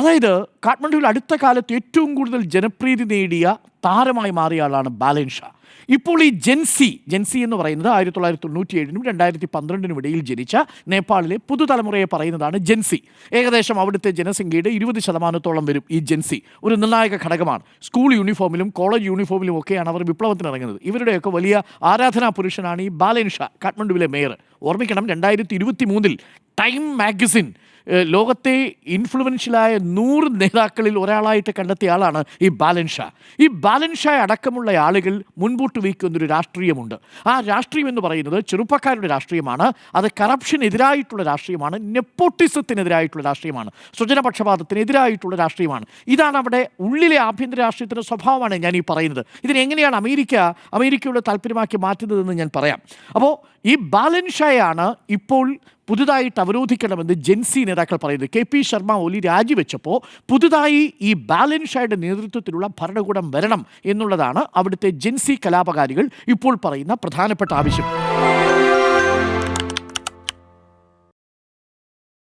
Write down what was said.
അതായത് കാഠ്മണ്ഡുവിൽ അടുത്ത കാലത്ത് ഏറ്റവും കൂടുതൽ ജനപ്രീതി നേടിയ താരമായി മാറിയ ആളാണ് ബാലൻ ഷാ. ഇപ്പോൾ ഈ ജെൻസി എന്ന് പറയുന്നത് 1997-നും 2012-നും ഇടയിൽ ജനിച്ച നേപ്പാളിലെ പുതുതലമുറയെ പറയുന്നതാണ് ജെൻസി. ഏകദേശം അവിടുത്തെ ജനസംഖ്യയുടെ 20% വരും ഈ ജെൻസി. ഒരു നിർണായക ഘടകമാണ്. സ്കൂൾ യൂണിഫോമിലും കോളേജ് യൂണിഫോമിലും ഒക്കെയാണ് അവർ വിപ്ലവത്തിന് ഇറങ്ങുന്നത്. ഇവരുടെയൊക്കെ വലിയ ആരാധനാ പുരുഷനാണ് ഈ ബാലൻ ഷാ, കാഠ്മണ്ഡുവിലെ മേയർ. ഓർമ്മിക്കണം, 2023 ടൈം മാഗസിൻ ലോകത്തെ ഇൻഫ്ലുവൻഷ്യലായ 100 നേതാക്കളിൽ ഒരാളായിട്ട് കണ്ടെത്തിയ ആളാണ് ഈ ബാലൻ ഷാ. ഈ ബാലൻ ഷാ അടക്കമുള്ള ആളുകൾ മുൻപോട്ട് വയ്ക്കുന്നൊരു രാഷ്ട്രീയമുണ്ട്. ആ രാഷ്ട്രീയം എന്ന് പറയുന്നത് ചെറുപ്പക്കാരുടെ രാഷ്ട്രീയമാണ്. അത് കറപ്ഷനെതിരായിട്ടുള്ള രാഷ്ട്രീയമാണ്, നെപ്പോട്ടിസത്തിനെതിരായിട്ടുള്ള രാഷ്ട്രീയമാണ്, സ്വജനപക്ഷപാതത്തിനെതിരായിട്ടുള്ള രാഷ്ട്രീയമാണ്. ഇതാണ് അവിടെ ഉള്ളിലെ ആഭ്യന്തര രാഷ്ട്രീയത്തിൻ്റെ സ്വഭാവമാണ് ഞാൻ ഈ പറയുന്നത്. ഇതിനെങ്ങനെയാണ് അമേരിക്കയുടെ താല്പര്യമാക്കി മാറ്റുന്നതെന്ന് ഞാൻ പറയാം. അപ്പോൾ ഈ ബാലൻ ഷായാണ് ഇപ്പോൾ പുതുതായിട്ട് അവരോധിക്കണമെന്ന് ജെൻസി നേതാക്കൾ പറയുന്നത്. KP ശർമ്മ ഒലി രാജിവെച്ചപ്പോൾ പുതുതായി ഈ ബാലൻ ഷായുടെ നേതൃത്വത്തിലുള്ള ഭരണകൂടം വരണം എന്നുള്ളതാണ് അവിടുത്തെ ജെൻസി കലാപകാരികൾ ഇപ്പോൾ പറയുന്ന പ്രധാനപ്പെട്ട ആവശ്യം.